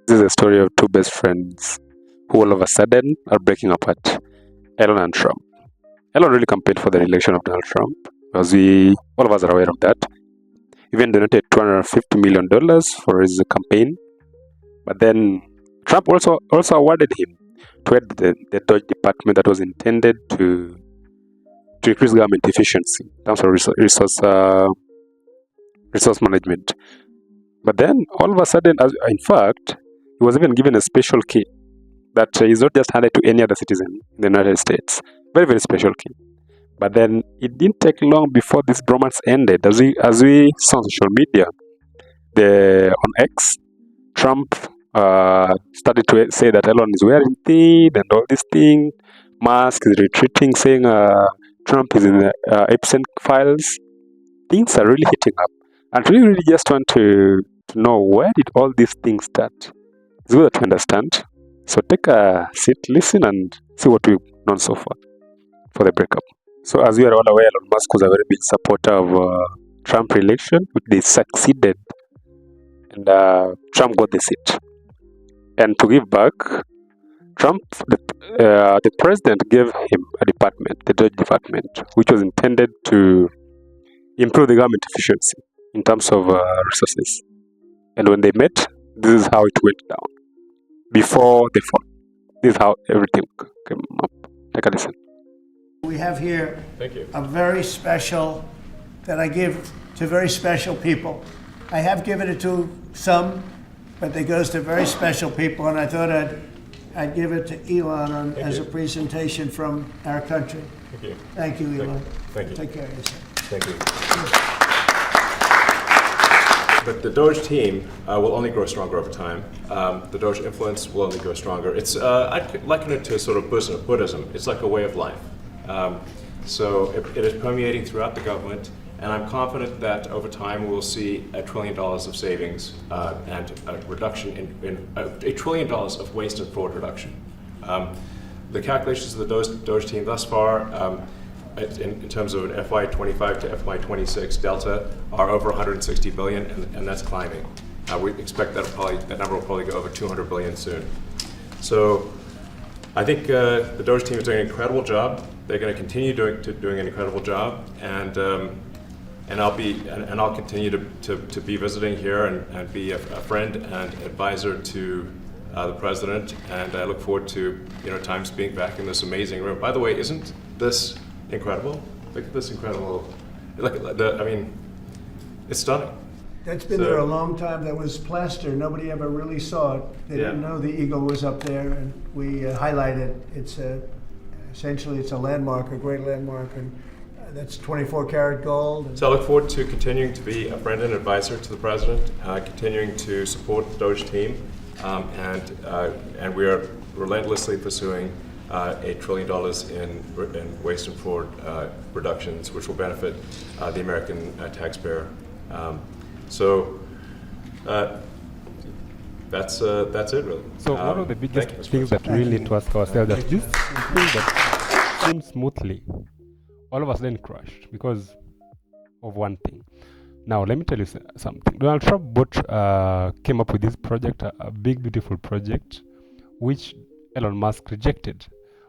This is a story of two best friends who all of a sudden are breaking apart. Elon and Trump. Elon really campaigned for the election of Donald Trump, as we all of us are aware of that. Even donated $250 million for his campaign. But then Trump also awarded him to head the Dodge department that was intended to increase government efficiency in terms of resource management. But then all of a sudden, in fact, he was even given a special key that is not just handed to any other citizen in the United States. Very, very special key. But then it didn't take long before this bromance ended. As we saw on social media, on X, Trump started to say that Elon is wearing thin and all this thing. Musk is retreating, saying Trump is in the Epstein files. Things are really heating up. And we really just want to know, where did all these things start? It's good to understand. So take a seat, listen, and see what we've known so far for the breakup. So as we are all aware, Elon Musk was a very big supporter of Trump re-election, which they succeeded, and Trump got the seat. And to give back, the president gave him a department, the Dodge department, which was intended to improve the government efficiency in terms of resources. And when they met, this is how it went down. Before the fall, this is how everything came up. Take a listen. We have here Thank you. a very special, that I give to very special people. I have given it to some, but it goes to very special people, and I thought I'd give it to Elon as a presentation from our country. Thank you. Thank you, Elon. Thank you. Take care of yourself. Thank you. But the Doge team will only grow stronger over time. The Doge influence will only grow stronger. I'd liken it to sort of Buddhism. It's like a way of life. So it is permeating throughout the government, and I'm confident that over time we'll see $1 trillion of savings and a reduction in $1 trillion of waste and fraud reduction. The calculations of the Doge team thus far, in terms of an FY25 to FY26 delta, are over 160 billion, and that's climbing. We expect that number will probably go over 200 billion soon. So I think the Doge team is doing an incredible job. They're going to continue doing an incredible job, and I'll continue to be visiting here and be a friend and advisor to the president. And I look forward to times being back in this amazing room. By the way, isn't this incredible? Look at this incredible. It's stunning. That's been there a long time. That was plaster. Nobody ever really saw it. They didn't know the eagle was up there, and we highlighted. It's essentially it's a landmark, a great landmark, and that's 24 karat gold. So I look forward to continuing to be a friend and advisor to the president, continuing to support the Doge team, and we are relentlessly pursuing $8 trillion in waste and fraud reductions, which will benefit the American taxpayer. So that's it, really. So one of the biggest things that we really need to ask ourselves, that this thing that seemed smoothly, all of us then crashed because of one thing. Now, let me tell you something. Donald Trump came up with this project, a big, beautiful project, which Elon Musk rejected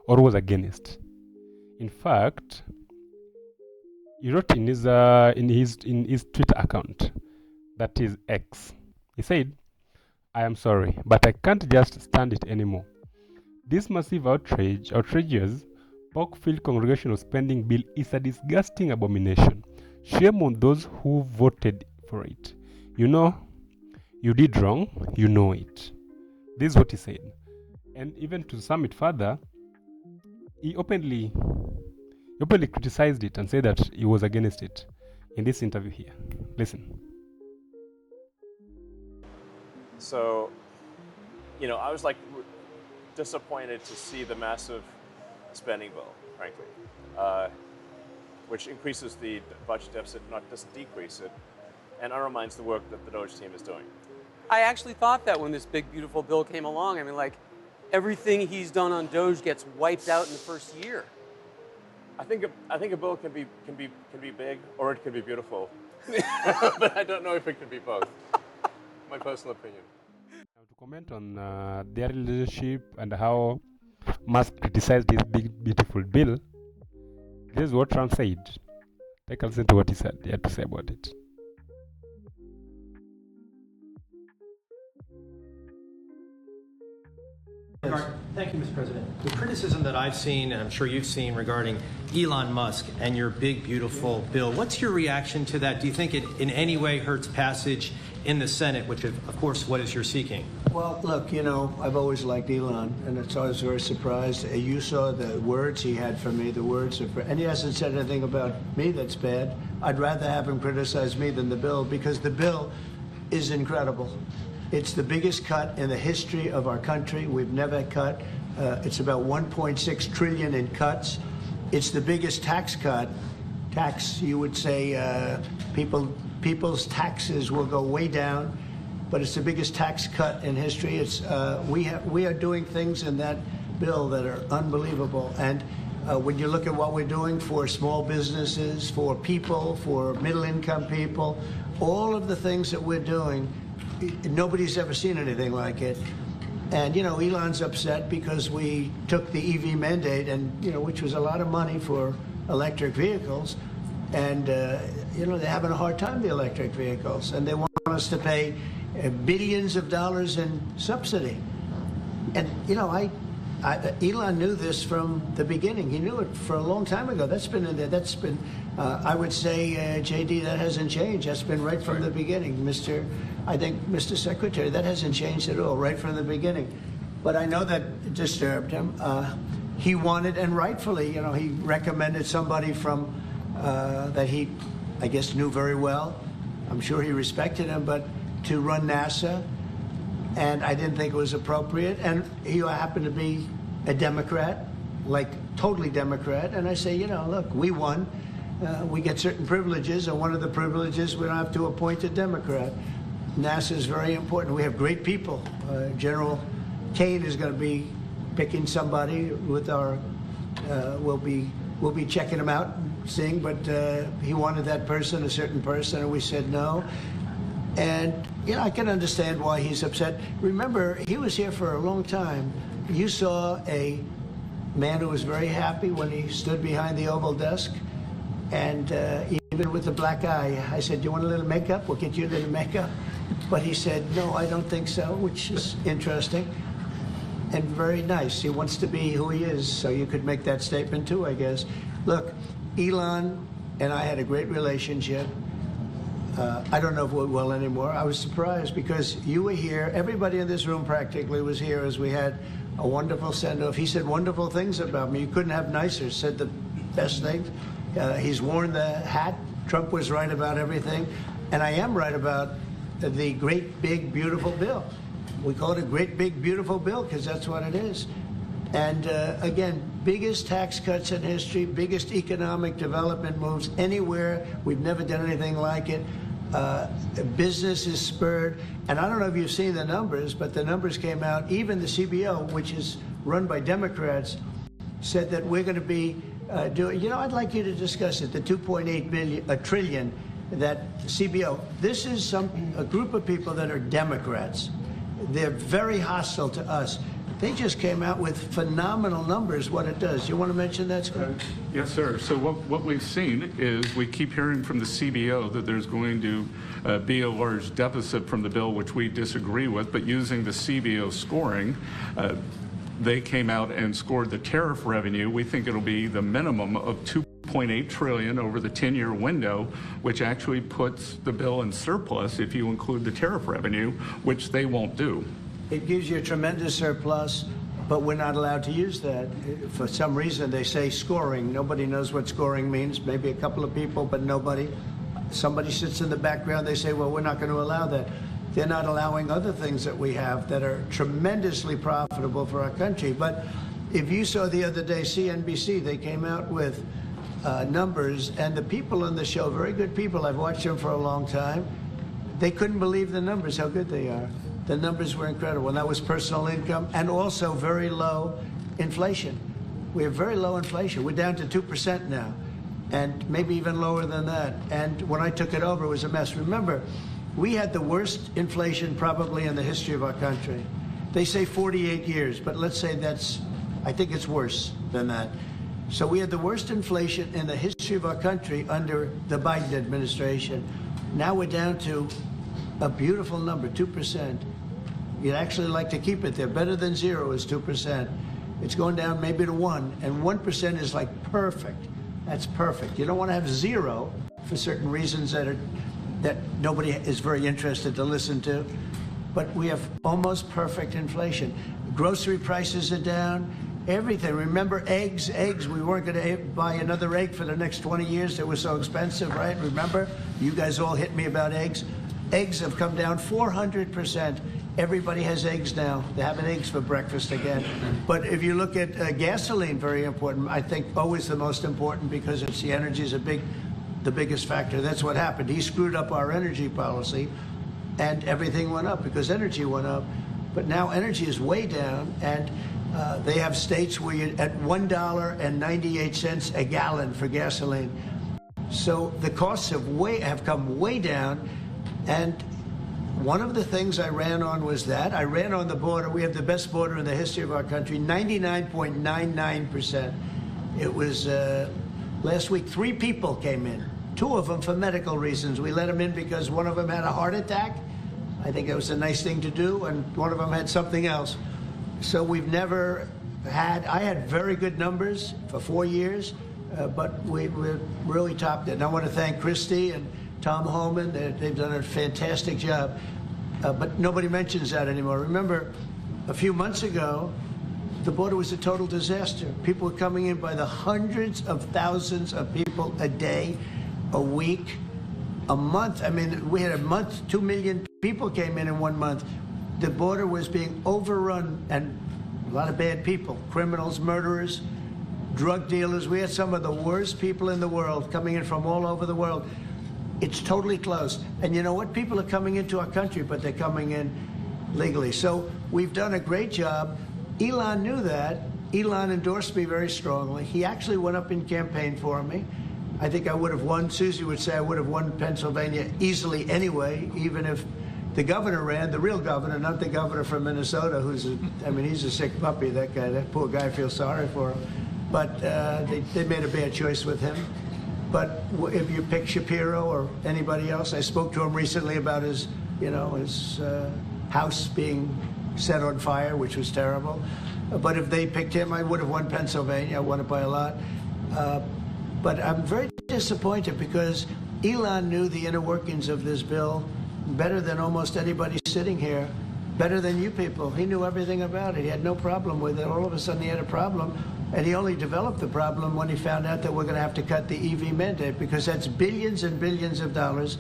or was against. In fact, he wrote in his Twitter account, that is X. He said, "I am sorry, but I can't just stand it anymore. This massive outrageous pork-filled congregational spending bill is a disgusting abomination. Shame on those who voted for it. You know, you did wrong, you know it." This is what he said. And even to sum it further, he openly criticized it and said that he was against it in this interview here. Listen. So, I was disappointed to see the massive spending bill, frankly, which increases the budget deficit, not just decrease it, and undermines the work that the Doge team is doing. I actually thought that when this big, beautiful bill came along. Everything he's done on Doge gets wiped out in the first year. I think a bill can be big or it can be beautiful, but I don't know if it can be both. my personal opinion. Now to comment on their relationship and how Musk criticized this big beautiful bill, this is what Trump said. Take a listen to what he had to say about it. Thank you, Mr. President. The criticism that I've seen, and I'm sure you've seen, regarding Elon Musk and your big, beautiful bill, what's your reaction to that? Do you think it in any way hurts passage in the Senate, which, of course, what is you're seeking? Well, look, you know, I've always liked Elon, and it's always very surprised. You saw the words he had for me, the words of, and he hasn't said anything about me that's bad. I'd rather have him criticize me than the bill, because the bill is incredible. It's the biggest cut in the history of our country. We've never cut. It's about 1.6 trillion in cuts. It's the biggest tax cut. You would say, people's taxes will go way down, but it's the biggest tax cut in history. It's we are doing things in that bill that are unbelievable. And when you look at what we're doing for small businesses, for people, for middle-income people, all of the things that we're doing, nobody's ever seen anything like it. And, you know, Elon's upset because we took the EV mandate, and, you know, which was a lot of money for electric vehicles. And, you know, they're having a hard time, the electric vehicles. And they want us to pay billions of dollars in subsidy. And, you know, Elon knew this from the beginning. He knew it for a long time ago. That's been in there. That's been, I would say, JD, that hasn't changed. That's been right from the beginning. Mr. Secretary, that hasn't changed at all, right from the beginning. But I know that disturbed him. He wanted, and rightfully, you know, he recommended somebody from, that he, I guess, knew very well. I'm sure he respected him, but to run NASA. And I didn't think it was appropriate. And he happened to be a Democrat, like totally Democrat. And I say, you know, look, we won. We get certain privileges, and one of the privileges, we don't have to appoint a Democrat. NASA is very important. We have great people. General Kane is going to be picking somebody with our, we'll be checking him out, seeing, but he wanted that person, a certain person, and we said no. And, you know, I can understand why he's upset. Remember, he was here for a long time. You saw a man who was very happy when he stood behind the Oval desk, and even with the black eye, I said, do you want a little makeup? We'll get you a little makeup. But he said, no, I don't think so, which is interesting and very nice. He wants to be who he is, so you could make that statement too, I guess. Look, Elon and I had a great relationship. I don't know if we're well anymore. I was surprised because you were here. Everybody in this room practically was here as we had a wonderful send-off. He said wonderful things about me. You couldn't have nicer. Said the best things. He's worn the hat. Trump was right about everything. And I am right about the great, big, beautiful bill. We call it a great, big, beautiful bill because that's what it is. And again, biggest tax cuts in history, biggest economic development moves anywhere. We've never done anything like it. Business is spurred. And I don't know if you've seen the numbers, but the numbers came out. Even the CBO, which is run by Democrats, said that we're going to be doing, you know, I'd like you to discuss it, the 2.8 trillion, that CBO. This is a group of people that are Democrats. They're very hostile to us. They just came out with phenomenal numbers, what it does. You want to mention that, Scott? Yes, sir. So what we've seen is we keep hearing from the CBO that there's going to be a large deficit from the bill, which we disagree with, but using the CBO scoring, they came out and scored the tariff revenue. We think it'll be the minimum of $2.8 trillion over the 10-year window, which actually puts the bill in surplus if you include the tariff revenue, which they won't do. It gives you a tremendous surplus, but we're not allowed to use that. For some reason, they say scoring. Nobody knows what scoring means. Maybe a couple of people, but nobody. Somebody sits in the background. They say, well, we're not going to allow that. They're not allowing other things that we have that are tremendously profitable for our country. But if you saw the other day, CNBC, they came out with numbers, and the people on the show, very good people, I've watched them for a long time, they couldn't believe the numbers, how good they are. The numbers were incredible, and that was personal income and also very low inflation. We have very low inflation. We're down to 2% now, and maybe even lower than that. And when I took it over, it was a mess. Remember, We had the worst inflation probably in the history of our country. They say 48 years, but let's say I think it's worse than that. So we had the worst inflation in the history of our country under the Biden administration. Now we're down to a beautiful number, 2%. You'd actually like to keep it there. Better than zero is 2%. It's going down maybe to 1, and 1% is like perfect. That's perfect. You don't want to have zero for certain reasons that nobody is very interested to listen to. But we have almost perfect inflation. Grocery prices are down. Everything. Remember eggs? Eggs. We weren't going to buy another egg for the next 20 years. They were so expensive, right? Remember? You guys all hit me about eggs. Eggs have come down 400%. Everybody has eggs now. They're having eggs for breakfast again. But if you look at gasoline, very important. I think always the most important because it's the energy is the biggest factor. That's what happened. He screwed up our energy policy, and everything went up because energy went up. But now energy is way down, and they have states where you're at $1.98 a gallon for gasoline. So the costs have come way down, and one of the things I ran on was that. I ran on the border. We have the best border in the history of our country, 99.99%. It was last week, 3 people came in, 2 of them for medical reasons. We let them in because one of them had a heart attack. I think it was a nice thing to do, and one of them had something else. So we've never had, I had very good numbers for 4 years, but we really topped it. And I want to thank Christie and Tom Homan. They've done a fantastic job. But nobody mentions that anymore. Remember, a few months ago, the border was a total disaster. People were coming in by the hundreds of thousands of people a day, a week, a month. I mean, we had a month, 2 million people came in 1 month. The border was being overrun, and a lot of bad people, criminals, murderers, drug dealers. We had some of the worst people in the world coming in from all over the world. It's totally closed. And you know what? People are coming into our country, but they're coming in legally. So we've done a great job. Elon knew that. Elon endorsed me very strongly. He actually went up in campaign for me. I think I would have won. Susie would say I would have won Pennsylvania easily anyway, even if the governor ran, the real governor, not the governor from Minnesota, he's a sick puppy, that guy. That poor guy, I feel sorry for him. But they made a bad choice with him. But if you pick Shapiro or anybody else, I spoke to him recently about his house being set on fire, which was terrible. But if they picked him, I would have won Pennsylvania. I won it by a lot. But I'm very disappointed because Elon knew the inner workings of this bill better than almost anybody sitting here, better than you people. He knew everything about it. He had no problem with it. All of a sudden he had a problem. And he only developed the problem when he found out that we're going to have to cut the EV mandate because that's billions and billions of dollars.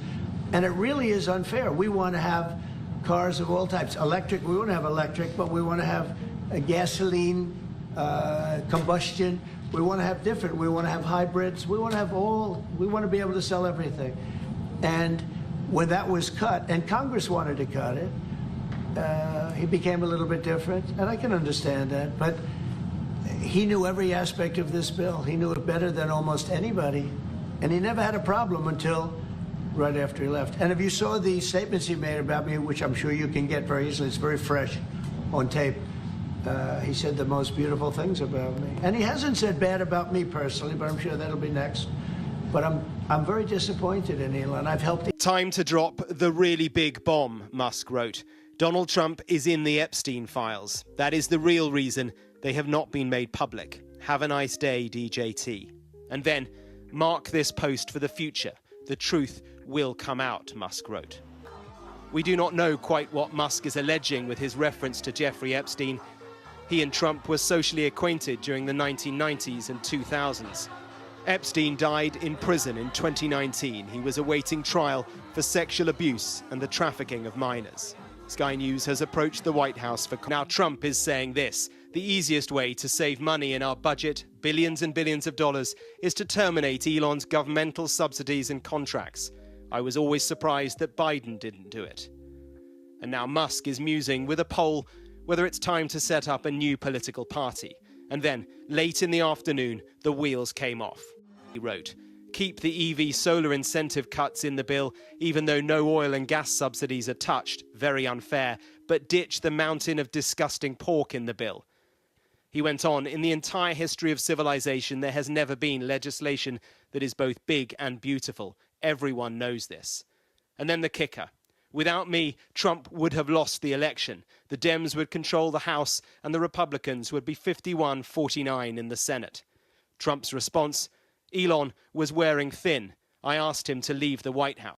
And it really is unfair. We want to have cars of all types. Electric, we want to have electric, but we want to have a gasoline, combustion. We want to have different. We want to have hybrids. We want to have all. We want to be able to sell everything. And when that was cut, and Congress wanted to cut it, he became a little bit different. And I can understand that. But he knew every aspect of this bill. He knew it better than almost anybody. And he never had a problem until right after he left. And if you saw the statements he made about me, which I'm sure you can get very easily, it's very fresh on tape, he said the most beautiful things about me. And he hasn't said bad about me personally, but I'm sure that'll be next. But I'm very disappointed in Elon. I've helped. Time to drop the really big bomb, Musk wrote. Donald Trump is in the Epstein files. That is the real reason they have not been made public. Have a nice day, DJT. And then, mark this post for the future. The truth will come out, Musk wrote. We do not know quite what Musk is alleging with his reference to Jeffrey Epstein. He and Trump were socially acquainted during the 1990s and 2000s. Epstein died in prison in 2019. He was awaiting trial for sexual abuse and the trafficking of minors. Sky News has approached the White House for... Now Trump is saying this: the easiest way to save money in our budget, billions and billions of dollars, is to terminate Elon's governmental subsidies and contracts. I was always surprised that Biden didn't do it. And now Musk is musing with a poll whether it's time to set up a new political party. And then, late in the afternoon, the wheels came off. He wrote, keep the EV solar incentive cuts in the bill, even though no oil and gas subsidies are touched, very unfair, but ditch the mountain of disgusting pork in the bill. He went on, in the entire history of civilization, there has never been legislation that is both big and beautiful. Everyone knows this. And then the kicker. Without me, Trump would have lost the election. The Dems would control the House and the Republicans would be 51-49 in the Senate. Trump's response, Elon was wearing thin. I asked him to leave the White House.